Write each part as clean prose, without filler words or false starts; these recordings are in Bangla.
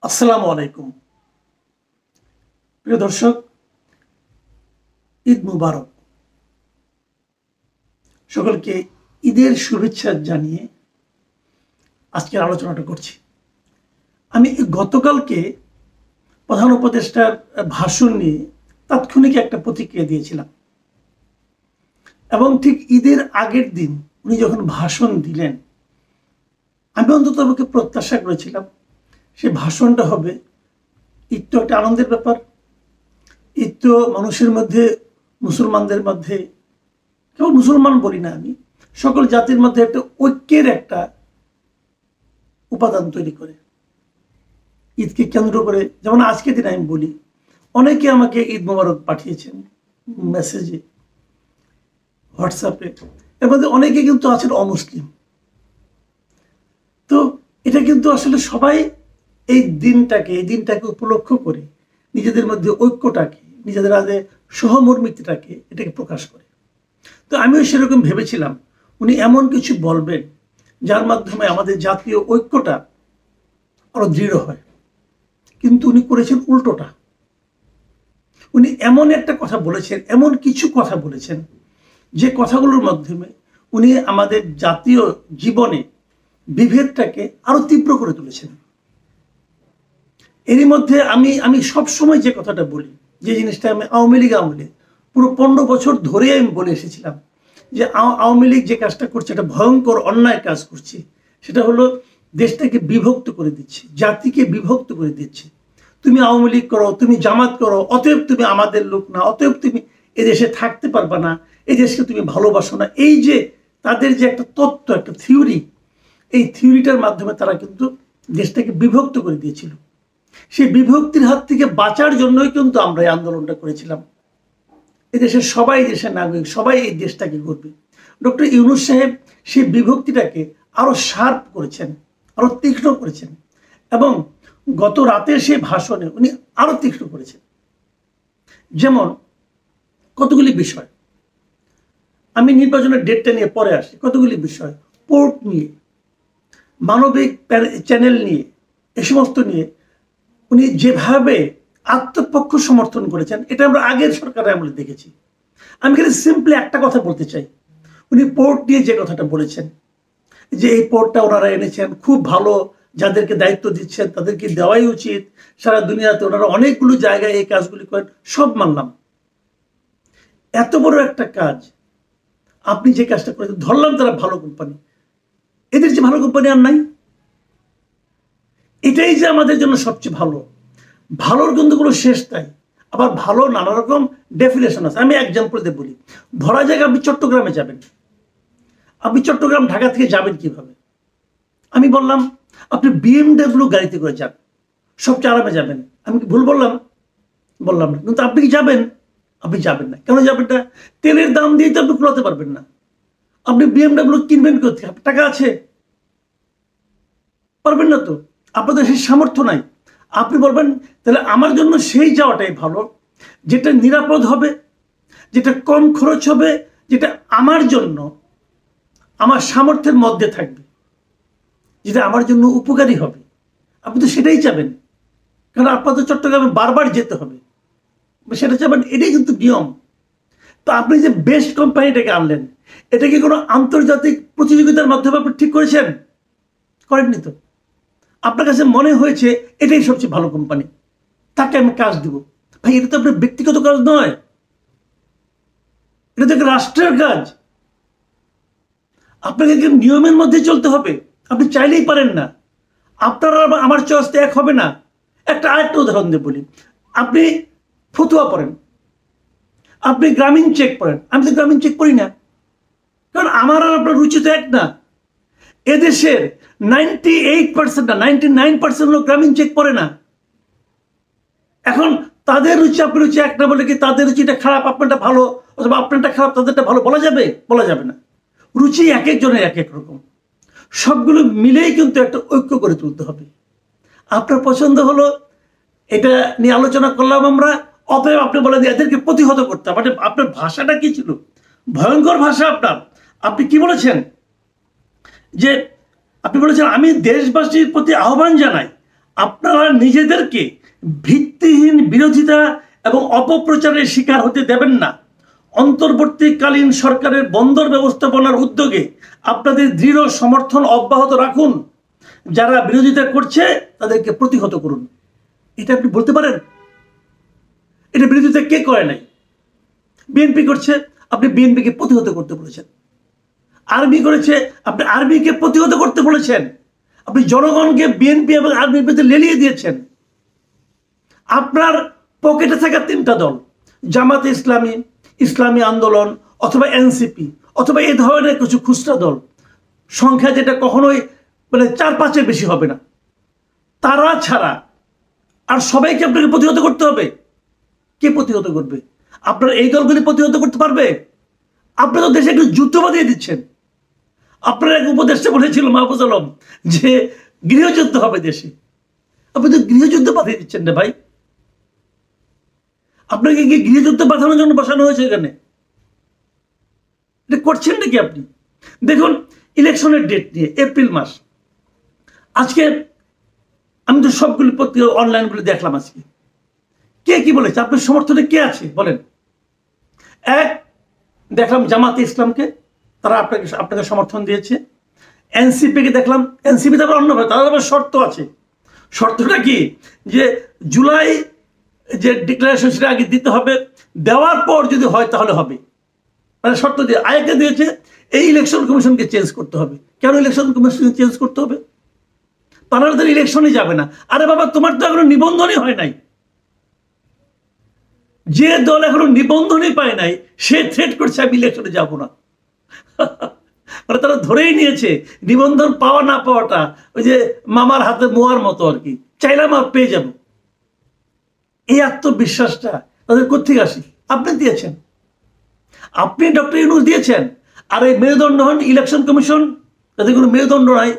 আসসালামু আলাইকুম প্রিয় দর্শক, ঈদ মুবারক। সকলকে ঈদের শুভেচ্ছা জানিয়ে আজকের আলোচনাটা করছি। আমি গতকালকে প্রধান উপদেষ্টার ভাষণ নিয়ে তাৎক্ষণিক একটা প্রতিক্রিয়া দিয়েছিলাম এবং ঠিক ঈদের আগের দিন উনি যখন ভাষণ দিলেন, আমি অন্তত আমাকে প্রত্যাশা করেছিলাম সে ভাষণটা হবে ঈদ তো একটা আনন্দের ব্যাপার, ঈদ তো মানুষের মধ্যে, মুসলমানদের মধ্যে, কেবল মুসলমান বলি না, আমি সকল জাতির মধ্যে একটা ঐক্যের একটা উপাদান তৈরি করে। ঈদকে কেন্দ্র করে, যেমন আজকে দিন আমি বলি, অনেকে আমাকে ঈদ মোবারক পাঠিয়েছেন মেসেজে, হোয়াটসঅ্যাপে। এর মধ্যে অনেকে কিন্তু আছেন অমুসলিম। তো এটা কিন্তু আসলে সবাই এই দিনটাকে উপলক্ষ করে নিজেদের মধ্যে ঐক্যটাকে, নিজেদের মধ্যে সহমর্মিতাটাকে এটাকে প্রকাশ করে। তো আমিও সেরকম ভেবেছিলাম উনি এমন কিছু বলবেন যার মাধ্যমে আমাদের জাতীয় ঐক্যটা আরো দৃঢ় হয়, কিন্তু উনি করেছেন উল্টোটা। উনি এমন একটা কথা বলেছেন, এমন কিছু কথা বলেছেন যে কথাগুলোর মাধ্যমে উনি আমাদের জাতীয় জীবনে বিভেদটাকে আরো তীব্র করে তুলেছেন। এরই মধ্যে আমি সবসময় যে কথাটা বলি, যে জিনিসটা আমি আওয়ামী লীগ পুরো 15 বছর ধরে আমি বলে এসেছিলাম যে আওয়ামী লীগ যে কাজটা করছে এটা ভয়ঙ্কর অন্যায় কাজ করছে। সেটা হলো দেশটাকে বিভক্ত করে দিচ্ছে, জাতিকে বিভক্ত করে দিচ্ছে। তুমি আওয়ামী লীগ করো, তুমি জামাত করো, অতএব তুমি আমাদের লোক না, অতএব তুমি এদেশে থাকতে পারবা না, এই দেশকে তুমি ভালোবাসো না। এই যে তাদের যে একটা তত্ত্ব, একটা থিওরি, এই থিওরিটার মাধ্যমে তারা কিন্তু দেশটাকে বিভক্ত করে দিয়েছিল। সেই বিভক্তির হাত থেকে বাঁচার জন্যই কিন্তু আমরা এই আন্দোলনটা করেছিলাম। এদেশের সবাই দেশের নাগরিক, সবাই এই দেশটাকে গড়বে। ডক্টর ইউনূস সাহেব সেই বিভক্তিটাকে আরো শার্প করেছেন, আরো তীক্ষ্ণ করেছেন, এবং গত রাতের সেই ভাষণে উনি আরো তীক্ষ্ণ করেছেন। যেমন কতগুলি বিষয়, আমি নির্বাচনের ডেটটা নিয়ে পরে আসি, কতগুলি বিষয়, পোর্ট নিয়ে, মানবিক চ্যানেল নিয়ে, এ সমস্ত নিয়ে উনি যেভাবে আত্মপক্ষ সমর্থন করেছেন, এটা আমরা আগের সরকারের আমলে দেখেছি। আমি খালি সিম্পলি একটা কথা বলতে চাই, উনি পোর্ট নিয়ে যে কথাটা বলেছেন, যে এই পোর্টটা ওনারা এনেছেন খুব ভালো, যাদেরকে দায়িত্ব দিচ্ছেন তাদেরকে দেওয়াই উচিত, সারা দুনিয়াতে ওনারা অনেকগুলো জায়গায় এই কাজগুলি করেন, সব মানলাম। এত বড় একটা কাজ আপনি যে কাজটা করেছেন, ধরলাম তারা ভালো কোম্পানি, এদের যে ভালো কোম্পানি আর নাই, এটাই যে আমাদের জন্য সবচেয়ে ভালো। ভালোর কিন্তু কোনো শেষ তাই, আবার ভালো নানা রকম ডেফিনেশন আছে। আমি এক্সাম্পল দিয়ে বলি, ধরা যাক আপনি চট্টগ্রামে যাবেন, আপনি চট্টগ্রাম ঢাকা থেকে যাবেন কিভাবে? আমি বললাম আপনি BMW গাড়িতে করে যান, সবচেয়ে আরামে যাবেন। আমি কি ভুল বললাম? বললাম না। কিন্তু আপনি কি যাবেন? আপনি যাবেন না। কেন যাবেন না? তেলের দাম দিয়ে তো আপনি কুলাতে পারবেন না। আপনি BMW কিনবেন কোথায়? আপনার টাকা আছে? পারবেন না তো, আপনাদের সেই সামর্থ্য নাই। আপনি বলবেন তাহলে আমার জন্য সেই যাওয়াটাই ভালো, যেটা নিরাপদ হবে, যেটা কম খরচ হবে, যেটা আমার জন্য আমার সামর্থ্যের মধ্যে থাকবে, যেটা আমার জন্য উপকারী হবে। আপনি তো সেটাই চাবেন, কারণ আপনাদের চট্টগ্রামে বারবার যেতে হবে, সেটা চাবেন, এটাই কিন্তু নিয়ম। তো আপনি যে বেস্ট কোম্পানিটাকে আনলেন, এটা কি কোনো আন্তর্জাতিক প্রতিযোগিতার মাধ্যমে আপনি ঠিক করেছেন? করেননি তো। আপনার কাছে মনে হয়েছে এটাই সবচেয়ে ভালো কোম্পানি, তাকে আমি কাজ দিব। ভাই, এটা তো আপনার ব্যক্তিগত কাজ নয়, এটা তো একটা রাষ্ট্রের কাজ। আপনাকে নিয়মের মধ্যে চলতে হবে, আপনি চাইলেই পারেন না। আপনার আমার চয়েস এক হবে না। আরেকটা উদাহরণ দিয়ে বলি, আপনি ফতুয়া পড়েন, আপনি গ্রামীণ চেক পড়েন, আমি তো গ্রামীণ চেক পড়ি না, কারণ আমার আর আপনার রুচি তো এক না। এদেশের 98% না 99% লোক গ্রামীণ চেক পড়ে না। এখন তাদের রুচি আপনার রুচি এক না বলে কি তাদের রুচিটা খারাপ, আপনারটা ভালো, অথবা আপনারটা খারাপ তাদেরটা ভালো বলা যাবে? বলা যাবে না। রুচি এক একজনের এক এক রকম, সবগুলো মিলেই কিন্তু একটা ঐক্য করে তুলতে হবে। আপনার পছন্দ হলো, এটা নিয়ে আলোচনা করলাম আমরা, অতএব আপনি বলে দিয়ে এদেরকে প্রতিহত করতে হবে। আপনার ভাষাটা কি ছিল? ভয়ঙ্কর ভাষা আপনার। আপনি কি বলেছেন? যে আপনি বলেছেন আমি দেশবাসীর প্রতি আহ্বান জানাই আপনারা নিজেদেরকে ভিত্তিহীন বিরোধিতা এবং অপপ্রচারের শিকার হতে দেবেন না। অন্তর্বর্তীকালীন সরকারের বন্দর ব্যবস্থাপনার উদ্যোগে আপনাদের দৃঢ় সমর্থন অব্যাহত রাখুন। যারা বিরোধিতা করছে তাদেরকে প্রতিহত করুন। এটা আপনি বলতে পারেন? এটা বিরোধিতা কে করে নাই? বিএনপি করছে, আপনি বিএনপিকে প্রতিহত করতে বলেছেন। আর্মি করেছে, আপনি আর্মিকে প্রতিহত করতে বলেছেন। আপনি জনগণকে বিএনপি এবং আর্মির প্রতি লেলিয়ে দিয়েছেন। আপনার পকেটে থাকা তিনটা দল, জামাতে ইসলামী, ইসলামী আন্দোলন অথবা এনসিপি অথবা এই ধরনের কিছু খুচরা দল, সংখ্যা যেটা কখনোই মানে 4-5-এর বেশি হবে না, তারা ছাড়া আর সবাইকে আপনাকে প্রতিহত করতে হবে। কে প্রতিহত করবে? আপনার এই দলগুলি প্রতিহত করতে পারবে? আপনি তো দেশে একটু যুদ্ধ বাঁধিয়ে দিচ্ছেন। আপনার এক উপদেষ্টা বলেছিল মাহফুজ আলম যে গৃহযুদ্ধ হবে দেশে। আপনি তো গৃহযুদ্ধ বাঁধিয়ে দিচ্ছেন রে ভাই। আপনাকে কি গৃহযুদ্ধ বাঁধানোর জন্য বসানো হয়েছে এখানে? এটা করছেন নাকি আপনি? দেখুন, ইলেকশনের ডেট নিয়ে এপ্রিল মাস। আজকে আমি তো সবগুলি পত্রিকা অনলাইনগুলি দেখলাম। আজকে কে কি বলেছে? আপনার সমর্থনে কে আছে বলেন? এক, দেখলাম জামাতে ইসলামকে, তারা আপনাকে সমর্থন দিয়েছে। এনসিপিকে দেখলাম, এনসিপি তারপর অন্যভাবে, তাদের আবার শর্ত আছে। শর্তটা কি? যে জুলাই যে ডিক্লারেশন সেটা আগে দিতে হবে, দেওয়ার পর যদি হয় তাহলে হবে। মানে শর্ত দিয়ে আরেকটা দিয়েছে, এই ইলেকশন কমিশনকে চেঞ্জ করতে হবে। কেন ইলেকশন কমিশন চেঞ্জ করতে হবে? তারা তো ইলেকশনই যাবে না। আরে বাবা, তোমার তো এখনো নিবন্ধনই হয় নাই। যে দল এখনো নিবন্ধনই পায় নাই সে থ্রেট করছে আমি ইলেকশনে যাব না। মানে তারা ধরেই নিয়েছে নিবন্ধন পাওয়া না পাওয়াটা ওই যে মামার হাতে মোয়ার মতো আর কি, চাইলাম আর পেয়ে যাব। এই আত্মবিশ্বাসটা তাদের কোত্থেকে আসে? আপনি দিয়েছেন, আপনি ডক্টর ইউনূস দিয়েছেন। আর এই মেরুদণ্ড হন ইলেকশন কমিশন, তাদের কোনো মেরুদণ্ড নাই।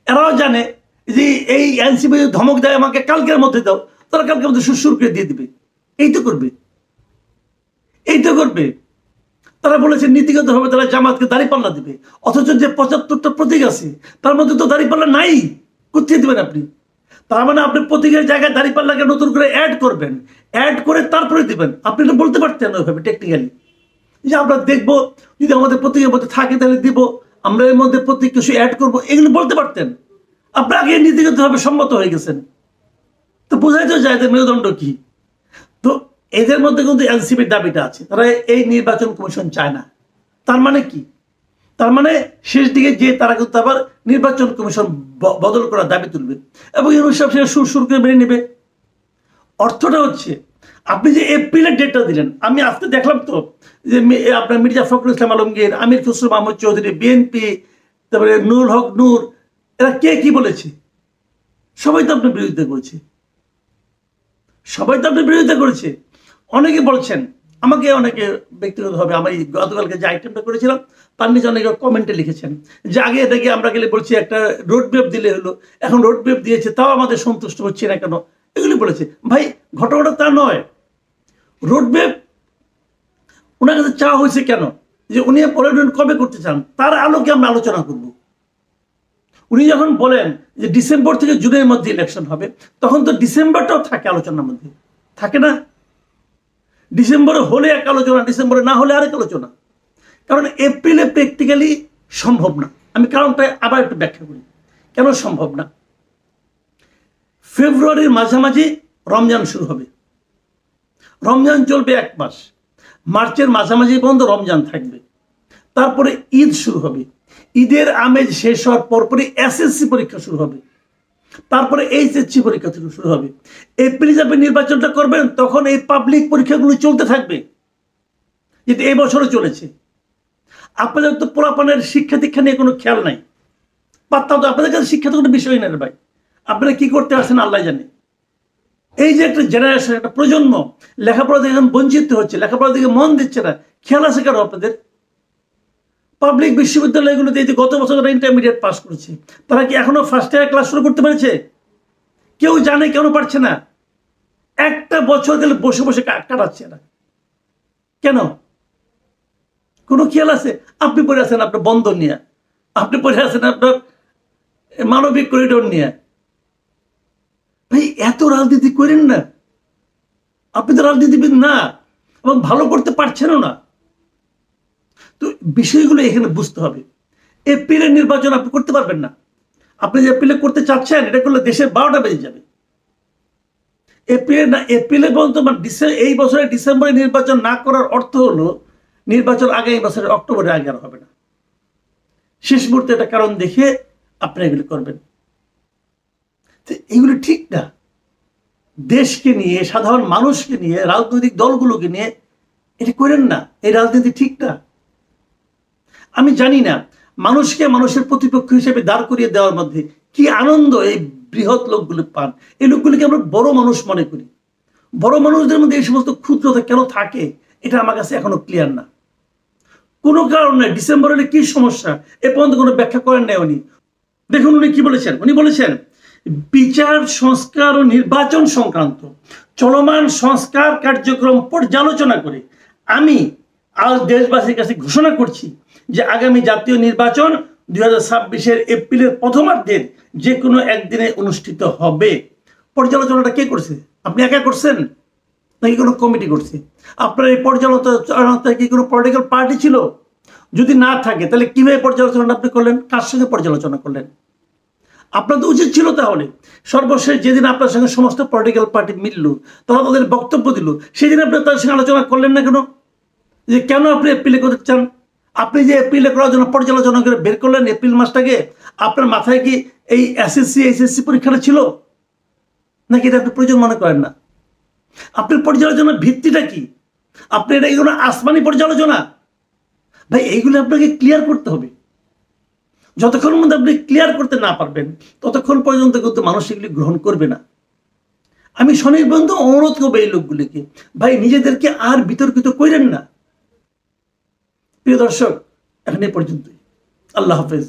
এরাও জানে যে এই এনসিপি ধমক দেয় আমাকে কালকের মধ্যে দাও, তারা কালকের মধ্যে সুরসুর করে দিয়ে দিবে। এই তো করবে, এই তো করবে। তারা বলেছে নীতিগতভাবে তারা জামাতকে দাঁড়িপাল্লা দিবে, অথচ যে 75টা প্রতীক আছে তার মধ্যে তো দাঁড়িপাল্লা নাই। কোথায় দিবেন আপনি? তার মানে আপনি প্রতীকের জায়গায় দাঁড়িপাল্লাকে নতুন করে অ্যাড করবেন, অ্যাড করে তারপরে দিবেন। আপনি তো বলতে পারতেন ওইভাবে টেকনিক্যালি যে আমরা দেখবো যদি আমাদের প্রতীকের মধ্যে থাকে তাহলে দিব, আমরা এর মধ্যে প্রতীক কিছু অ্যাড করবো, এগুলো বলতে পারতেন। আপনি আগে নীতিগতভাবে সম্মত হয়ে গেছেন, তো বোঝাই তো যায় যে মেরুদণ্ড কি। তো এদের মধ্যে কিন্তু এনসিপির দাবিটা আছে, তারা এই নির্বাচন কমিশন চায় না। তার মানে কি? তার মানে শেষ দিকে যে তারা কিন্তু আবার নির্বাচন কমিশন বদল করার দাবি তুলবে এবং ইউনূস সাহেব সেটা সুর করে মেনে নেবে। অর্থটা হচ্ছে আপনি যে এপ্রিলের ডেটটা দিলেন, আমি আজকে দেখলাম তো যে আপনার মির্জা ফখরুল ইসলাম আলমগীর, আমির খসরু মাহমুদ চৌধুরী, বিএনপি, তারপরে নুরুল হক নূর, এরা কে কি বলেছে? সবাই তো আপনার বিরোধিতা করেছে, সবাই তো আপনার বিরোধিতা করেছে। অনেকে বলছেন, আমাকে অনেকে ব্যক্তিগতভাবে আমি গতকালকে যে আইটেমটা করেছিলাম তার নিচে অনেকে কমেন্টে লিখেছেন যে আগে এটাকে আমরা গেলে বলছি একটা রোড ম্যাপ দিলে হলো, এখন রোড ম্যাপ দিয়েছে তাও আমাদের সন্তুষ্ট হচ্ছে না কেন, এগুলি বলেছে। ভাই ঘটনাটা তা নয়। রোড ম্যাপ ওনার কাছে চাওয়া হয়েছে কেন? যে উনি পরবর্তী কবে করতে চান তার আলোকে আমরা আলোচনা করব। উনি যখন বলেন যে ডিসেম্বর থেকে জুনের মধ্যে ইলেকশন হবে, তখন তো ডিসেম্বরটাও থাকে আলোচনার মধ্যে, থাকে না? ডিসেম্বরে হলে এক আলোচনা, ডিসেম্বরে না হলে আরেক আলোচনা। কারণ এপ্রিলে প্র্যাকটিক্যালি সম্ভব না। আমি কারণটা আবার একটু ব্যাখ্যা করি কেন সম্ভব না। ফেব্রুয়ারির মাঝামাঝি রমজান শুরু হবে, রমজান চলবে 1 মাস, মার্চের মাঝামাঝি পর্যন্ত রমজান থাকবে, তারপরে ঈদ শুরু হবে, ঈদের আমেজ শেষ হওয়ার পরপরই এসএসসি পরীক্ষা শুরু হবে, তারপরে এইচএসসি পরীক্ষা শুরু হবে। এপ্রিলে যখন নির্বাচনটা করবেন তখন এই পাবলিক পরীক্ষাগুলো চলতে থাকবে, যেটা এই বছরও চলেছে। আপনাদের তো পোলাপানের শিক্ষা দীক্ষা নিয়ে কোনো খেয়াল নাই, পাত্তা তো আপনাদের কাছে শিক্ষা তো কোনো বিষয় নেই ভাই। আপনারা কি করতে আসছেন আল্লাহ জানে। এই যে একটা জেনারেশন, একটা প্রজন্ম লেখাপড়া থেকে বঞ্চিত হচ্ছে, লেখাপড়া দিকে মন দিচ্ছে না, খেয়াল আছে কেন আপনাদের? পাবলিক বিশ্ববিদ্যালয়গুলোতে এই যে গত বছর যারা ইন্টারমিডিয়েট পাস করেছে তারা কি এখনো ফার্স্ট ইয়ার ক্লাস শুরু করতে পেরেছে? কেউ জানে কেন পারছে না? একটা বছর গেলে বসে বসে কাটাচ্ছে না কেন? কোনো খেয়াল আছে? আপনি পড়ে আছেন আপনার বন্দর নিয়ে, আপনি পড়ে আছেন আপনার মানবিক করিডোর নিয়ে, রাজনীতি করেন না, আপনি তো রাজনীতিবিদ না এবং ভালো করতে পারছেনও না। তো বিষয়গুলো এখানে বুঝতে হবে। এপ্রিলের নির্বাচন আপনি করতে পারবেন না। আপনি যে এপ্রিলে করতে চাচ্ছেন, এটা করলে দেশের 12টা বেজে যাবে। এপ্রিলে পর্যন্ত এই বছরের ডিসেম্বরে নির্বাচন না করার অর্থ হলো নির্বাচন আগামী বছরের অক্টোবরে আগে আর হবে না। শেষ মুহূর্তে একটা কারণ দেখে আপনি এগুলো করবেন, এগুলো ঠিক না। দেশকে নিয়ে, সাধারণ মানুষকে নিয়ে, রাজনৈতিক দলগুলোকে নিয়ে এটা করেন না। এই রাজনীতি ঠিক না। আমি জানি না মানুষকে মানুষের প্রতিপক্ষ হিসেবে দাঁড় করিয়ে দেওয়ার মধ্যে কি আনন্দ এই বৃহৎ লোকগুলো পান। এই লোকগুলিকে আমরা বড় মানুষ মনে করি। বড় মানুষদের মধ্যে এই সমস্ত ক্ষুদ্রতা কেন থাকে, এটা আমার কাছে এখনো ক্লিয়ার না। কোনো কারণ নাই। ডিসেম্বর হলে কি সমস্যা, এ পর্যন্ত কোনো ব্যাখ্যা করেন নাই উনি। দেখুন উনি কি বলেছেন। উনি বলেছেন, বিচার সংস্কার ও নির্বাচন সংক্রান্ত চলমান সংস্কার কার্যক্রম পর্যালোচনা করে আমি আজ দেশবাসীর কাছে ঘোষণা করছি যে আগামী জাতীয় নির্বাচন 2026-এর এপ্রিলের প্রথমার্ধের যে কোনো একদিনে অনুষ্ঠিত হবে। পর্যালোচনাটা কে করছে? আপনি একা করছেন নাকি কোনো কমিটি করছে? আপনার এই পর্যালোচনা কি কোনো পলিটিক্যাল পার্টি ছিল? যদি না থাকে তাহলে কিভাবে পর্যালোচনাটা আপনি করলেন? কার সঙ্গে পর্যালোচনা করলেন? আপনার তো উচিত ছিল তাহলে সর্বশেষ যেদিন আপনার সঙ্গে সমস্ত পলিটিক্যাল পার্টি মিলল, তারা তাদের বক্তব্য দিল, সেদিন আপনি তাদের সঙ্গে আলোচনা করলেন না কেন? যে কেন আপনি এপ্রিলে করতে চান? আপনি যে এপ্রিলে করার জন্য পর্যালোচনা করে বের করলেন এপ্রিল মাসটাকে, আপনার মাথায় কি এই এসএসসি এইচএসসি পরীক্ষাটা ছিল নাকি এটা আপনি প্রয়োজন মনে করেন না? আপনার পর্যালোচনার ভিত্তিটা কি? আপনি এটা কোনো আসমানি পর্যালোচনা? ভাই এইগুলো আপনাকে ক্লিয়ার করতে হবে। যতক্ষণ মধ্যে আপনি ক্লিয়ার করতে না পারবেন ততক্ষণ পর্যন্ত কিন্তু মানুষ এগুলি গ্রহণ করবে না। আমি স্বনির্বন্ধ অনুরোধ করবো এই লোকগুলিকে, ভাই নিজেদেরকে আর বিতর্কিত করেন না। প্রিয় দর্শক, এখন এই পর্যন্তই। আল্লাহ হাফেজ।